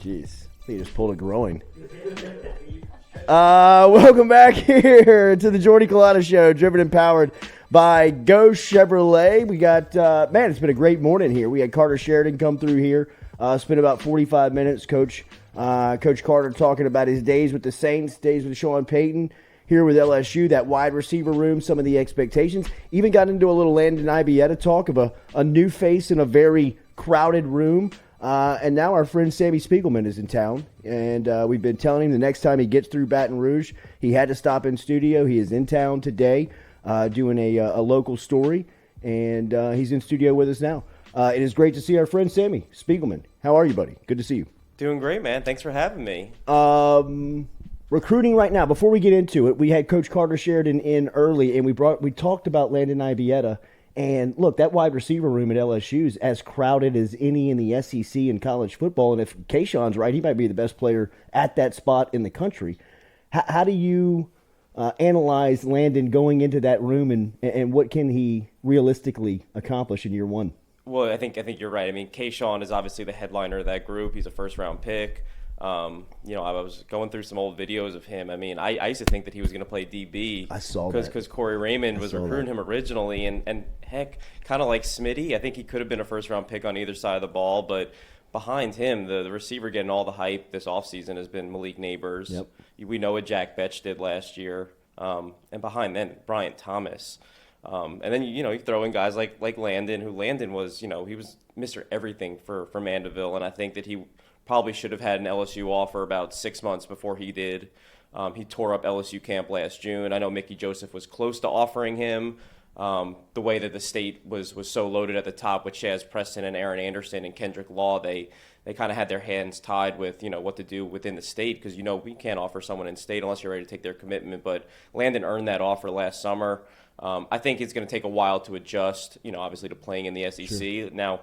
Jeez, he just pulled a groin. Welcome back here to the Jordy Culotta Show, driven and powered by Go Chevrolet. We got, man, it's been a great morning here. We had Carter Sheridan come through here, spent about 45 minutes. Coach Carter talking about his days with the Saints, days with Sean Payton, here with LSU, that wide receiver room, some of the expectations. Even got into a little Landon Ibieta talk of a new face in a very crowded room. And now our friend Sammy Spiegelman is in town, and we've been telling him the next time he gets through Baton Rouge, he had to stop in studio. He is in town today doing a local story, and he's in studio with us now. It is great to see our friend Sammy Spiegelman. How are you, buddy? Good to see you. Doing great, man. Thanks for having me. Recruiting right now, before we get into it, we had Coach Carter Sheridan in early, and we talked about Landon Ibieta. And look, that wide receiver room at LSU is as crowded as any in the SEC in college football. And if Kayshawn's right, he might be the best player at that spot in the country. How do you analyze Landon going into that room, and what can he realistically accomplish in year one? Well, I think you're right. I mean, Kayshawn is obviously the headliner of that group. He's a first-round pick. I was going through some old videos of him. I mean, I used to think that he was going to play DB. I saw that. Because Corey Raymond was recruiting him originally. And heck, kind of like Smitty, I think he could have been a first-round pick on either side of the ball. But behind him, the receiver getting all the hype this offseason has been Malik Neighbors. Yep. We know what Jack Betch did last year. And behind then, Bryant Thomas. And then, you throw in guys like Landon, who Landon was, he was Mr. Everything for Mandeville. And I think that he probably should have had an LSU offer about 6 months before he did. He tore up LSU camp last June. I know Mickey Joseph was close to offering him. The way that the state was so loaded at the top with Chaz Preston and Aaron Anderson and Kendrick Law, they kind of had their hands tied with, what to do within the state, because, we can't offer someone in state unless you're ready to take their commitment. But Landon earned that offer last summer. I think it's going to take a while to adjust, obviously to playing in the SEC. Sure. Now,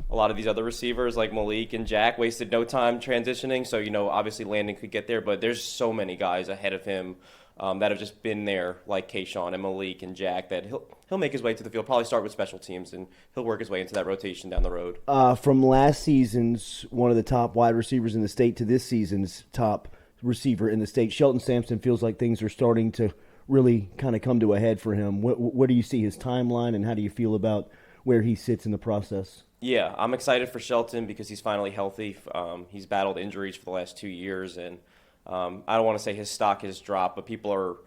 a lot of these other receivers like Malik and Jack wasted no time transitioning. So, obviously Landon could get there, but there's so many guys ahead of him that have just been there, like Kayshawn and Malik and Jack, that he'll make his way to the field, probably start with special teams, and he'll work his way into that rotation down the road. From last season's one of the top wide receivers in the state to this season's top receiver in the state, Shelton Sampson feels like things are starting to really kind of come to a head for him. What do you see his timeline, and how do you feel about where he sits in the process? Yeah, I'm excited for Shelton because he's finally healthy. He's battled injuries for the last 2 years, and I don't want to say his stock has dropped, but people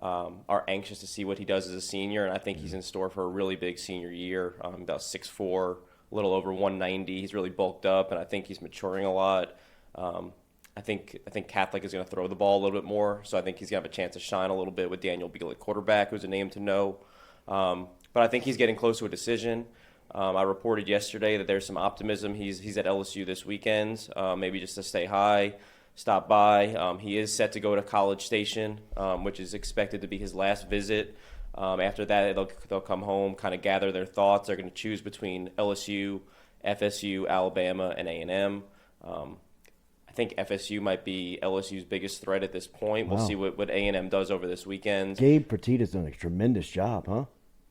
are anxious to see what he does as a senior, and I think he's in store for a really big senior year. About 6'4", a little over 190. He's really bulked up, and I think he's maturing a lot. I think Catholic is going to throw the ball a little bit more, so I think he's going to have a chance to shine a little bit with Daniel Beal at quarterback, who's a name to know. But I think he's getting close to a decision. I reported yesterday that there's some optimism. He's at LSU this weekend, maybe just to stay high, stop by. He is set to go to College Station, which is expected to be his last visit. After that, they'll come home, kind of gather their thoughts. They're going to choose between LSU, FSU, Alabama, and A&M. I think FSU might be LSU's biggest threat at this point. We'll see what A&M does over this weekend. Gabe Fertitta's done a tremendous job, huh?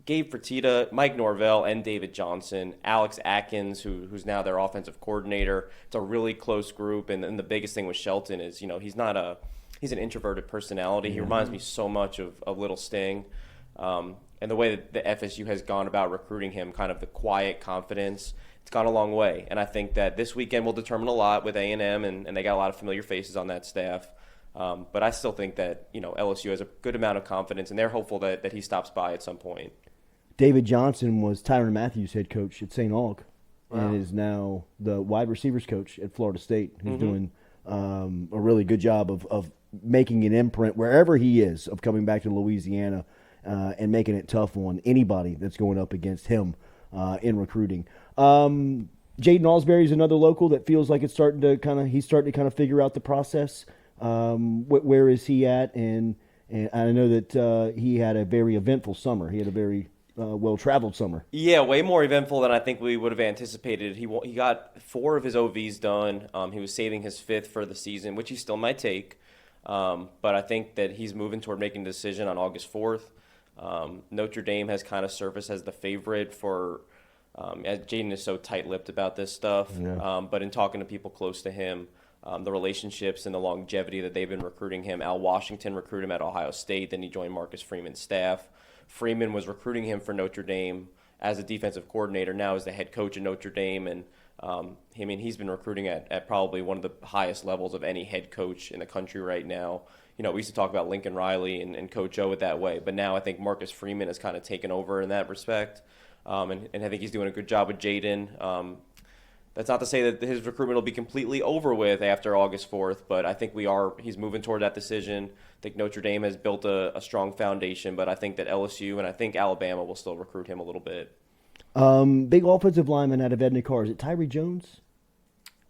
Gabe Fertitta, Mike Norvell, and David Johnson, Alex Atkins, who's now their offensive coordinator. It's a really close group, and the biggest thing with Shelton is, he's an introverted personality. He reminds me so much of Little Sting. And the way that the FSU has gone about recruiting him, kind of the quiet confidence, it's gone a long way. And I think that this weekend will determine a lot with A&M, and they got a lot of familiar faces on that staff. But I still think that, LSU has a good amount of confidence, and they're hopeful that he stops by at some point. David Johnson was Tyrann Mathieu' head coach at St. Aug, and is now the wide receivers coach at Florida State, who's doing a really good job of making an imprint wherever he is, of coming back to Louisiana and making it tough on anybody that's going up against him in recruiting. Jayden Asbury is another local that feels like he's starting to kind of figure out the process. Where is he at? And I know that he had a very eventful summer. He had a very well-traveled summer. Yeah, way more eventful than I think we would have anticipated. He got 4 of his OVs done. He was saving his 5th for the season, which he still might take. But I think that he's moving toward making a decision on August 4th. Notre Dame has kind of surfaced as the favorite for Jayden is so tight-lipped about this stuff. Yeah. But in talking to people close to him, the relationships and the longevity that they've been recruiting him. Al Washington recruited him at Ohio State, then he joined Marcus Freeman's staff. Freeman was recruiting him for Notre Dame as a defensive coordinator, now as the head coach at Notre Dame, and he's been recruiting at probably one of the highest levels of any head coach in the country right now. We used to talk about Lincoln Riley and Coach O that way, but now I think Marcus Freeman has kind of taken over in that respect, and I think he's doing a good job with Jayden. That's not to say that his recruitment will be completely over with after August 4th, but I think he's moving toward that decision. I think Notre Dame has built a strong foundation, but I think that LSU and I think Alabama will still recruit him a little bit. Big offensive lineman out of Edna Carr. Is it Tyrese Jones?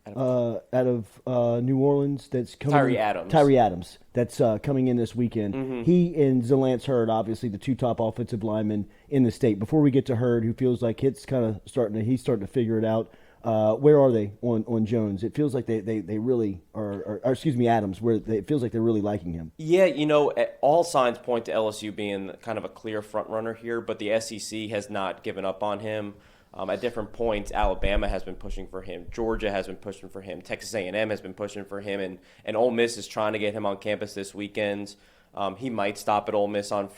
Out of New Orleans, that's coming. Tyree Adams, that's coming in this weekend. Mm-hmm. He and Herdt, obviously the two top offensive linemen in the state. Before we get to Herdt, who feels like he's starting to figure it out. Where are they on Jones? It feels like they really are, or excuse me, Adams, it feels like they're really liking him. Yeah, all signs point to LSU being kind of a clear front runner here, but the SEC has not given up on him. At different points, Alabama has been pushing for him. Georgia has been pushing for him. Texas A&M has been pushing for him, and Ole Miss is trying to get him on campus this weekend. He might stop at Ole Miss on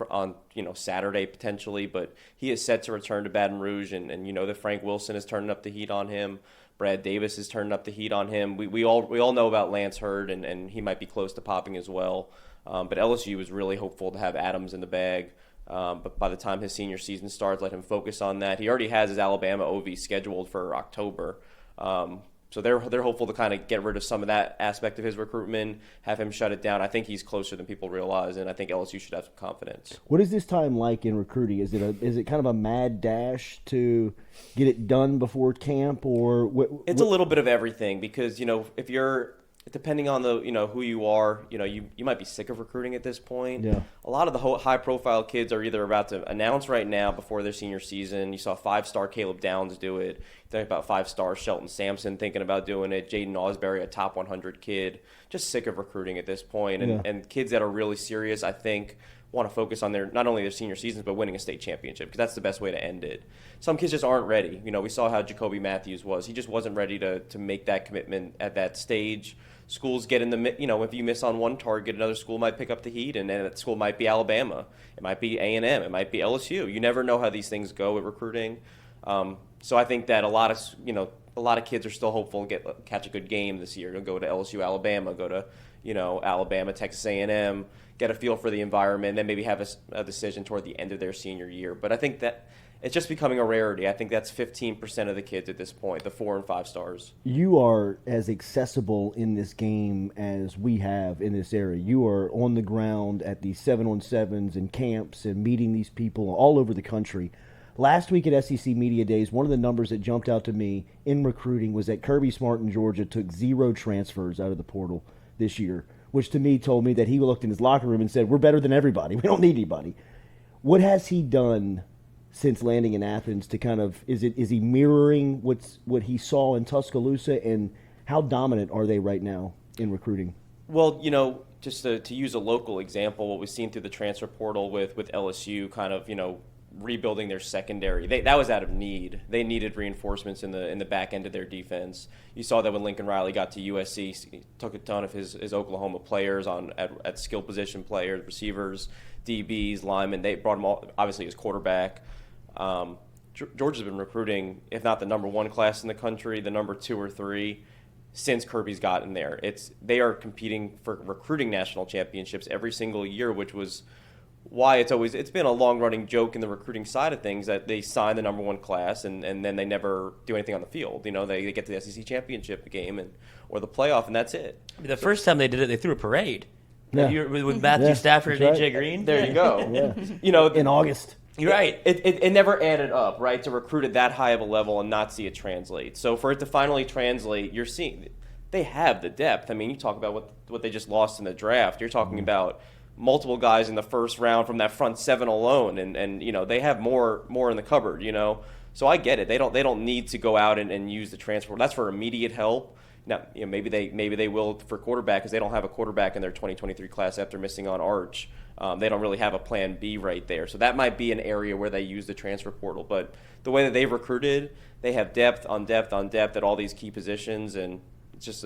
Saturday potentially, but he is set to return to Baton Rouge, and that Frank Wilson is turning up the heat on him. Brad Davis is turning up the heat on him. We all know about Lance Herdt, and he might be close to popping as well. But LSU is really hopeful to have Adams in the bag. But by the time his senior season starts, let him focus on that. He already has his Alabama OV scheduled for October. So they're hopeful to kind of get rid of some of that aspect of his recruitment, have him shut it down. I think he's closer than people realize, and I think LSU should have some confidence. What is this time like in recruiting? Is it kind of a mad dash to get it done before camp, or what? It's a little bit of everything because if you're depending on the who you are, you might be sick of recruiting at this point. Yeah. A lot of the high profile kids are either about to announce right now before their senior season. You saw 5-star Caleb Downs do it. You think about 5-star Shelton Sampson thinking about doing it. Jayden Asbury, a top 100 kid, just sick of recruiting at this point. And kids that are really serious, I think, want to focus on not only their senior seasons but winning a state championship because that's the best way to end it. Some kids just aren't ready. We saw how Jacoby Matthews was. He just wasn't ready to make that commitment at that stage. Schools get in the if you miss on one target, another school might pick up the heat, and then that school might be Alabama, it might be A&M, it might be LSU. You never know how these things go with recruiting. So I think that a lot of kids are still hopeful and catch a good game this year. They'll go to LSU, Alabama, go to Alabama, Texas A&M, get a feel for the environment, then maybe have a decision toward the end of their senior year. But I think that it's just becoming a rarity. I think that's 15% of the kids at this point, the 4 and 5 stars. You are as accessible in this game as we have in this area. You are on the ground at these 7-on-7s and camps and meeting these people all over the country. Last week at SEC Media Days, one of the numbers that jumped out to me in recruiting was that Kirby Smart in Georgia took 0 transfers out of the portal this year, which to me told me that he looked in his locker room and said, we're better than everybody. We don't need anybody. What has he done since landing in Athens to kind of is he mirroring what he saw in Tuscaloosa, and how dominant are they right now in recruiting? Well, just to use a local example, what we've seen through the transfer portal with LSU kind of rebuilding their secondary, that was out of need. They needed reinforcements in the back end of their defense. You saw that when Lincoln Riley got to USC, he took a ton of his Oklahoma players at skill position players, receivers, DBs, linemen. They brought him all, obviously his quarterback. Georgia's been recruiting, if not the number 1 class in the country, the number 2 or 3 since Kirby's gotten there. They are competing for recruiting national championships every single year, which was why it's been a long-running joke in the recruiting side of things that they sign the number 1 class and then they never do anything on the field. They get to the SEC championship game or the playoff, and that's it. The first time they did it, they threw a parade. Yeah. With Matthew Stafford and AJ Green. There you go. Yeah. In August. You're right. It never added up, right, to recruit at that high of a level and not see it translate. So for it to finally translate, you're seeing they have the depth. I mean, you talk about what they just lost in the draft. You're talking about multiple guys in the first round from that front 7 alone, and they have more in the cupboard. So I get it. They don't need to go out and use the transfer. That's for immediate help. Now, maybe they will for quarterback because they don't have a quarterback in their 2023 class after missing on Arch. They don't really have a plan B right there. So that might be an area where they use the transfer portal. But the way that they've recruited, they have depth on depth on depth at all these key positions, and it's just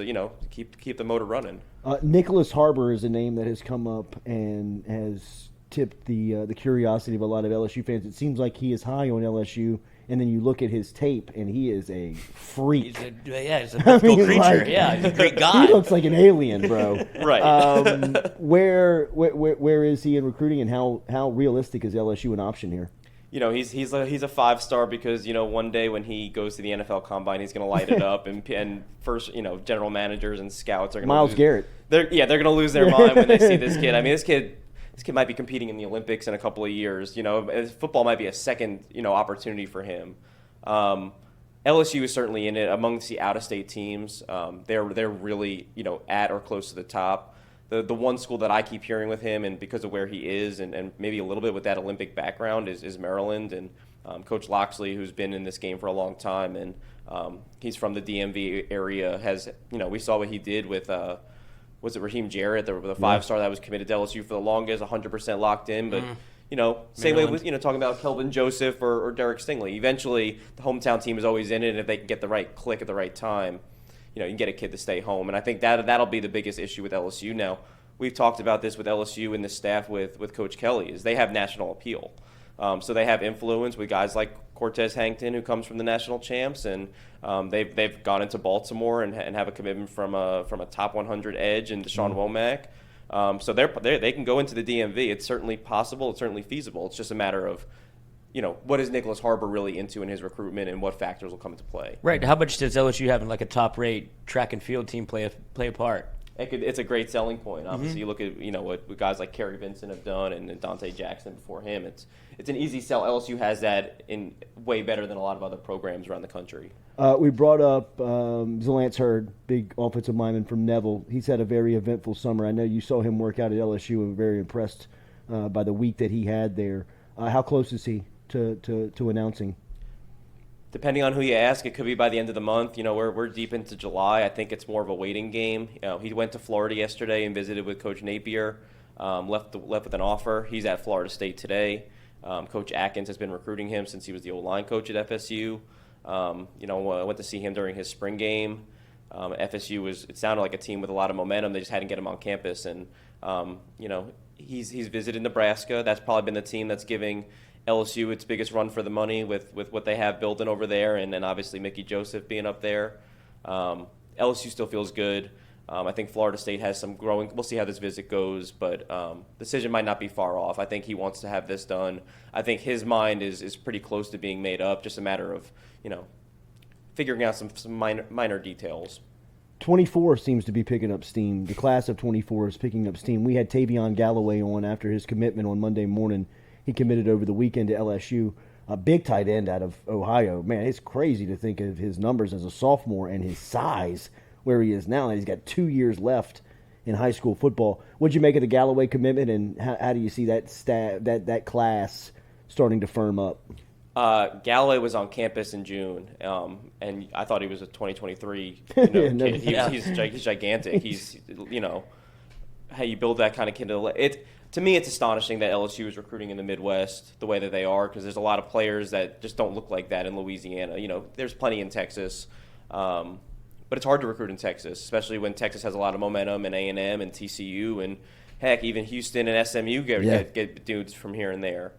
keep the motor running. Nicholas Harper is a name that has come up and has tipped the curiosity of a lot of LSU fans. It seems like he is high on LSU, and then you look at his tape, and he is a freak. He's a mythical creature. Like, yeah, he's a great guy. He looks like an alien, bro. Right. Where is he in recruiting, and how realistic is LSU an option here? He's a 5-star because one day when he goes to the NFL Combine, he's going to light it up, and first general managers and scouts are going to Miles Garrett. They're going to lose their mind when they see this kid. I mean, this kid might be competing in the Olympics in a couple of years. Football might be a second opportunity for him. LSU is certainly in it amongst the out-of-state teams. They're really at or close to the top. The one school that I keep hearing with him, and because of where he is, and maybe a little bit with that Olympic background, is Maryland. And Coach Loxley, who's been in this game for a long time, and he's from the DMV area, has we saw what he did with was it Raheem Jarrett, the 5-star that was committed to LSU for the longest, 100% locked in, but. Same way with talking about Kelvin Joseph or Derek Stingley. Eventually, the hometown team is always in it, and if they can get the right click at the right time, you can get a kid to stay home. And I think that'll be the biggest issue with LSU. Now, we've talked about this with LSU and the staff with Coach Kelly, is they have national appeal. So they have influence with guys like Cortez Hankton, who comes from the national champs, and they've gone into Baltimore and have a commitment from a top 100 edge in Deshaun Womack. So they can go into the DMV. It's certainly possible. It's certainly feasible. It's just a matter of, what is Nicholas Harper really into in his recruitment, and what factors will come into play. Right. How much does LSU having like a top-rate track and field team play a part? It's a great selling point. Obviously, you look at what guys like Kerry Vincent have done, and Dante Jackson before him. It's an easy sell. LSU has that in way better than a lot of other programs around the country. We brought up Zalance Herdt, big offensive lineman from Neville. He's had a very eventful summer. I know you saw him work out at LSU and were very impressed by the week that he had there. How close is he to announcing? Depending on who you ask, it could be by the end of the month. We're deep into July. I think it's more of a waiting game. He went to Florida yesterday and visited with Coach Napier. Left with an offer. He's at Florida State today. Coach Atkins has been recruiting him since he was the O-line coach at FSU. I went to see him during his spring game. FSU it sounded like a team with a lot of momentum. They just hadn't get him on campus, and he's visited Nebraska. That's probably been the team that's giving LSU its biggest run for the money with what they have building over there, and then obviously Mickey Joseph being up there. LSU still feels good. I think Florida State has some growing. We'll see how this visit goes, but decision might not be far off. I think he wants to have this done. I think his mind is pretty close to being made up. Just a matter of figuring out some minor details. 24 seems to be picking up steam. The class of 24 is picking up steam. We had Tavion Galloway on after his commitment on Monday morning. He committed over the weekend to LSU. A big tight end out of Ohio. Man, it's crazy to think of his numbers as a sophomore and his size where he is now. And he's got 2 years left in high school football. What'd you make of the Galloway commitment, and how do you see that class starting to firm up? Galloway was on campus in June, and I thought he was a 2023 kid. He's gigantic. He's how you build that kind of kid. To me, it's astonishing that LSU is recruiting in the Midwest the way that they are, because there's a lot of players that just don't look like that in Louisiana. There's plenty in Texas, but it's hard to recruit in Texas, especially when Texas has a lot of momentum, and A&M and TCU, and heck, even Houston and SMU get dudes from here and there.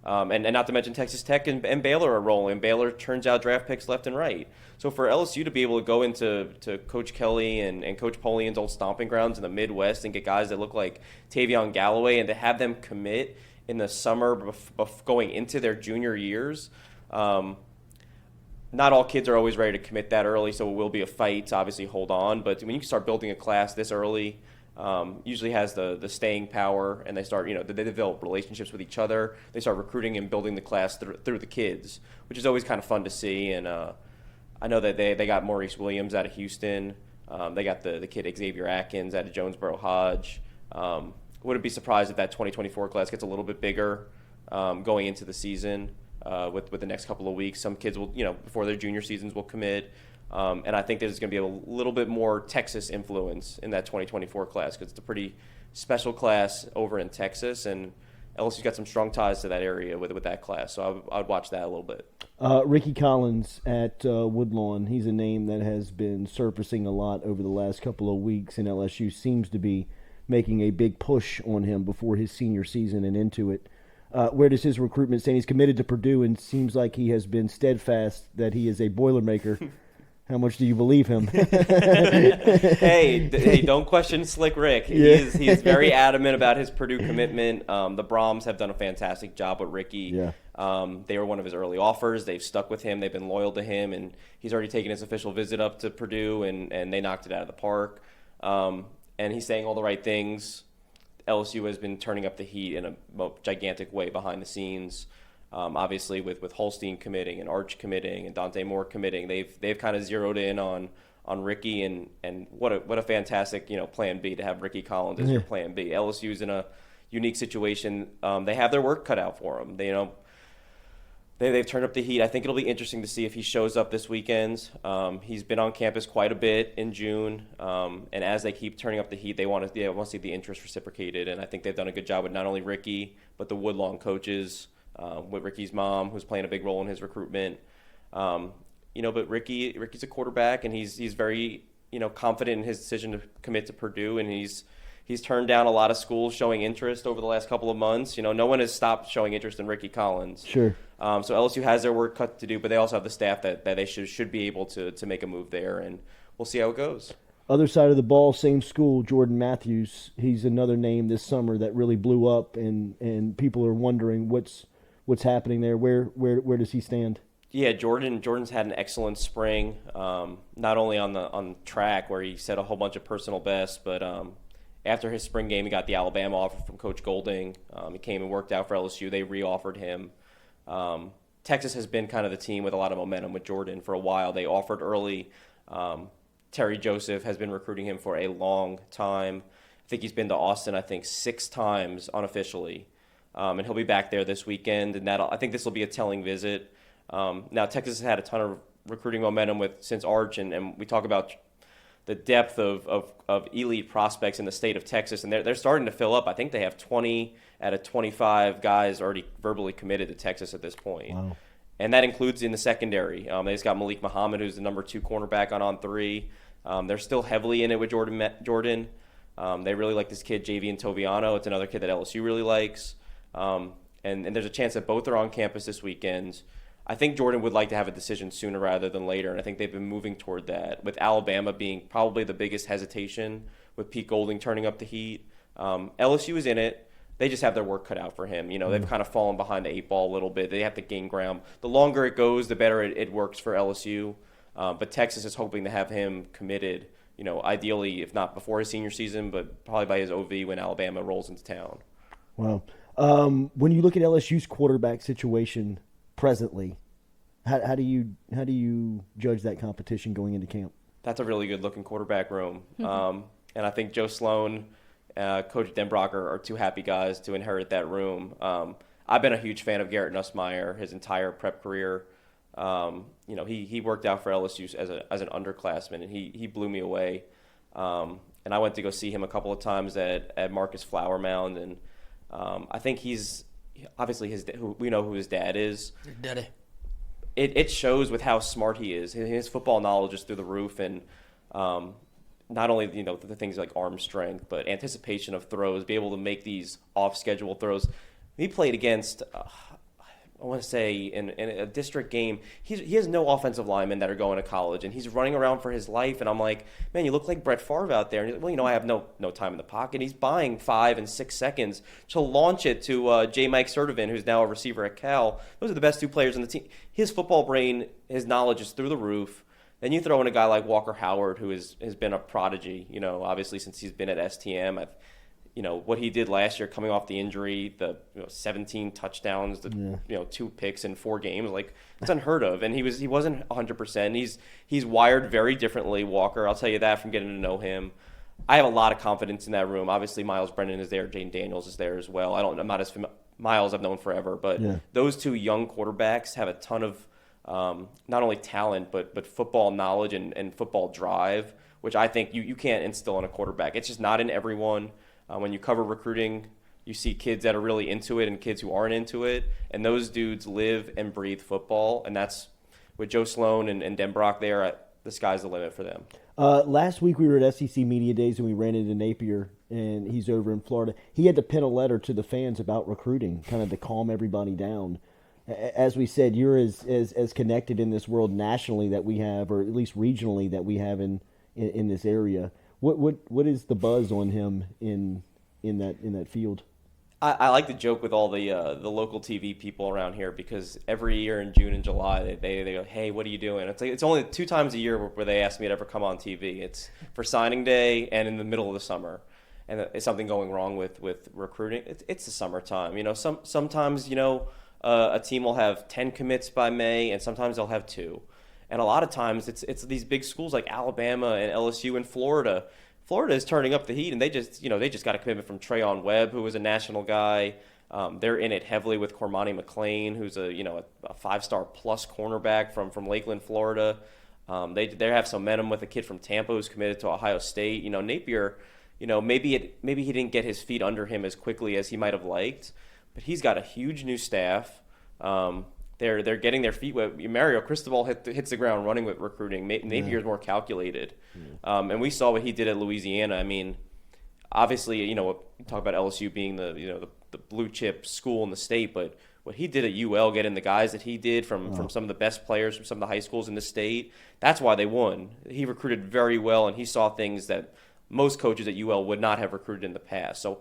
And not to mention Texas Tech and Baylor are rolling. Baylor turns out draft picks left and right. So for LSU to be able to go into Coach Kelly and Coach Polian's old stomping grounds in the Midwest and get guys that look like Tavion Galloway, and to have them commit in the summer going into their junior years, not all kids are always ready to commit that early, so it will be a fight to obviously hold on. But when you start building a class this early, usually has the staying power, and they start, they develop relationships with each other. They start recruiting and building the class through the kids, which is always kind of fun to see. And I know that they got Maurice Williams out of Houston. They got the kid Xavier Atkins out of Jonesboro Hodge. Wouldn't be surprised if that 2024 class gets a little bit bigger going into the season with the next couple of weeks. Some kids will, before their junior seasons will commit. And I think there's going to be a little bit more Texas influence in that 2024 class, because it's a pretty special class over in Texas. And LSU's got some strong ties to that area with that class, so I would watch that a little bit. Ricky Collins at Woodlawn, he's a name that has been surfacing a lot over the last couple of weeks, and LSU seems to be making a big push on him before his senior season and into it. Where does his recruitment stand? He's committed to Purdue and seems like he has been steadfast that he is a Boilermaker. How much do you believe him? Hey, don't question Slick Rick. Yeah. He is very adamant about his Purdue commitment. The Brahms have done a fantastic job with Ricky. Yeah. They were one of his early offers. They've stuck with him. They've been loyal to him, and he's already taken his official visit up to Purdue, and they knocked it out of the park. And he's saying all the right things. LSU has been turning up the heat in a gigantic way behind the scenes. Obviously, with Holstein committing and Arch committing and Dante Moore committing, they've kind of zeroed in on Ricky, and what a fantastic plan B to have Ricky Collins as your plan B. LSU's in a unique situation. They have their work cut out for them. They've turned up the heat. I think it'll be interesting to see if he shows up this weekend. He's been on campus quite a bit in June, and as they keep turning up the heat, they want to see the interest reciprocated. And I think they've done a good job with not only Ricky but the Woodlawn coaches, with Ricky's mom, who's playing a big role in his recruitment. But Ricky's a quarterback, and he's very confident in his decision to commit to Purdue, and he's turned down a lot of schools showing interest over the last couple of months. No one has stopped showing interest in Ricky Collins. Sure. So LSU has their work cut to do, but they also have the staff that they should be able to make a move there, and we'll see how it goes. Other side of the ball, same school, Jordan Matthews. He's another name this summer that really blew up, and people are wondering what's happening there. Where does he stand? Yeah, Jordan's had an excellent spring, not only on track where he set a whole bunch of personal bests, but after his spring game, he got the Alabama offer from Coach Golding. He came and worked out for LSU. They re-offered him. Texas has been kind of the team with a lot of momentum with Jordan for a while. They offered early. Terry Joseph has been recruiting him for a long time. I think he's been to Austin, 6 times unofficially. And he'll be back there this weekend. And I think this will be a telling visit. Now, Texas has had a ton of recruiting momentum since Arch, and we talk about the depth of elite prospects in the state of Texas, and they're starting to fill up. I think they have 20 out of 25 guys already verbally committed to Texas at this point. Wow. And that includes in the secondary. They just got Malik Muhammad, who's the number 2 cornerback on 3. They're still heavily in it with Jordan. They really like this kid, Javian Toviano. It's another kid that LSU really likes. And there's a chance that both are on campus this weekend. I think Jordan would like to have a decision sooner rather than later, and I think they've been moving toward that, with Alabama being probably the biggest hesitation, with Pete Golding turning up the heat. LSU is in it. They just have their work cut out for him. They've kind of fallen behind the 8 ball a little bit. They have to gain ground. The longer it goes, the better it works for LSU. But Texas is hoping to have him committed, ideally, if not before his senior season, but probably by his OV when Alabama rolls into town. Wow. When you look at LSU's quarterback situation presently, how do you judge that competition going into camp? That's a really good looking quarterback room. And I think Joe Sloan, Coach Denbrock are 2 happy guys to inherit that room. I've been a huge fan of Garrett Nussmeier his entire prep career. He worked out for LSU as an underclassman, and he blew me away. And I went to go see him a couple of times at Marcus Flower Mound, and I think he's obviously we know who his dad is. Daddy. It shows with how smart he is. His football knowledge is through the roof, and not only the things like arm strength, but anticipation of throws, be able to make these off-schedule throws. He played against, I want to say, in a district game, he has no offensive linemen that are going to college, and he's running around for his life. And I'm like, man, you look like Brett Favre out there. And he's like, well, I have no time in the pocket. He's buying 5 and 6 seconds to launch it to J. Mike Sertovan, who's now a receiver at Cal. Those are the best 2 players on the team. His football brain, his knowledge is through the roof. Then you throw in a guy like Walker Howard, who has been a prodigy, obviously since he's been at STM. What he did last year coming off the injury, the 17 touchdowns, 2 picks in 4 games, like it's unheard of. And he wasn't 100%. He's wired very differently, Walker. I'll tell you that from getting to know him. I have a lot of confidence in that room. Obviously, Miles Brennan is there. Jayden Daniels is there as well. I'm not as Miles I've known forever, but those 2 young quarterbacks have a ton of not only talent, but football knowledge and football drive, which I think you can't instill in a quarterback. It's just not in everyone. When you cover recruiting you see kids that are really into it and kids who aren't into it, and those dudes live and breathe football, and that's with Joe Sloan and Denbrock there. The sky's the limit for them. Last week we were at SEC Media Days and we ran into Napier, and he's over in Florida. He had to pen a letter to the fans about recruiting, kind of to calm everybody down. As we said, you're as connected in this world nationally that we have, or at least regionally that we have in this area. What is the buzz on him in that field? I like to joke with all the local TV people around here, because every year in June and July they go, hey, what are you doing? It's only 2 times a year where they ask me to ever come on TV. It's for signing day and in the middle of the summer. And is something going wrong with recruiting? It's the summertime. Sometimes a team will have 10 commits by May, and sometimes they'll have 2. And a lot of times it's these big schools like Alabama and LSU and Florida. Florida is turning up the heat, and they just got a commitment from Trayon Webb, who was a national guy. They're in it heavily with Cormani McLean, who's a 5-star plus cornerback from Lakeland, Florida. They have some momentum with a kid from Tampa who's committed to Ohio State. Napier, maybe he didn't get his feet under him as quickly as he might have liked, but he's got a huge new staff. They're getting their feet wet. Mario Cristobal hits the ground running with recruiting. Napier's more calculated. And we saw what he did at Louisiana. I mean, obviously, talk about LSU being the blue chip school in the state, but what he did at UL, getting the guys that he did from some of the best players from some of the high schools in the state, that's why they won. He recruited very well, and he saw things that most coaches at UL would not have recruited in the past. So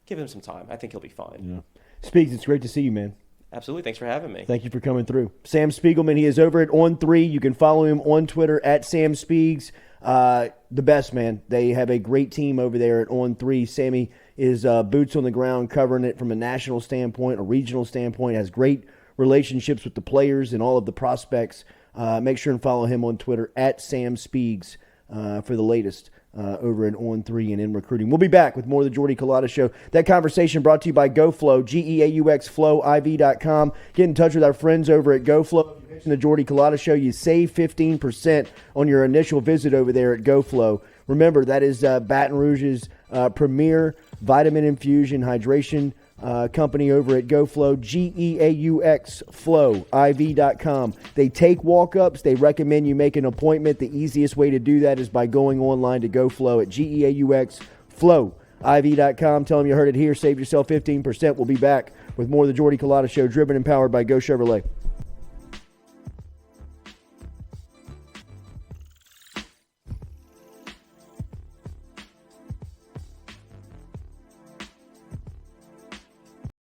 give him some time. I think he'll be fine. Yeah. Speaks, it's great to see you, man. Absolutely. Thanks for having me. Thank you for coming through. Sam Spiegelman, he is over at On3. You can follow him on Twitter at Sam Spiegs. The best, man. They have a great team over there at On3. Sammy is boots on the ground, covering it from a national standpoint, a regional standpoint, has great relationships with the players and all of the prospects. Make sure and follow him on Twitter at Sam Spiegs for the latest over at On3 and in recruiting. We'll be back with more of the Jordy Culotta Show. That conversation brought to you by GoFlow, GEAUX Flow, IV.com. Get in touch with our friends over at GoFlow. If you mention the Jordy Culotta Show, you save 15% on your initial visit over there at GoFlow. Remember, that is Baton Rouge's premier vitamin infusion hydration company over at GoFlow, GEAUX Flow, IV.com. They take walk-ups. They recommend you make an appointment. The easiest way to do that is by going online to GoFlow at GEAUX Flow, IV.com. Tell them you heard it here. Save yourself 15%. We'll be back with more of the Jordy Culotta Show, driven and powered by Go Chevrolet.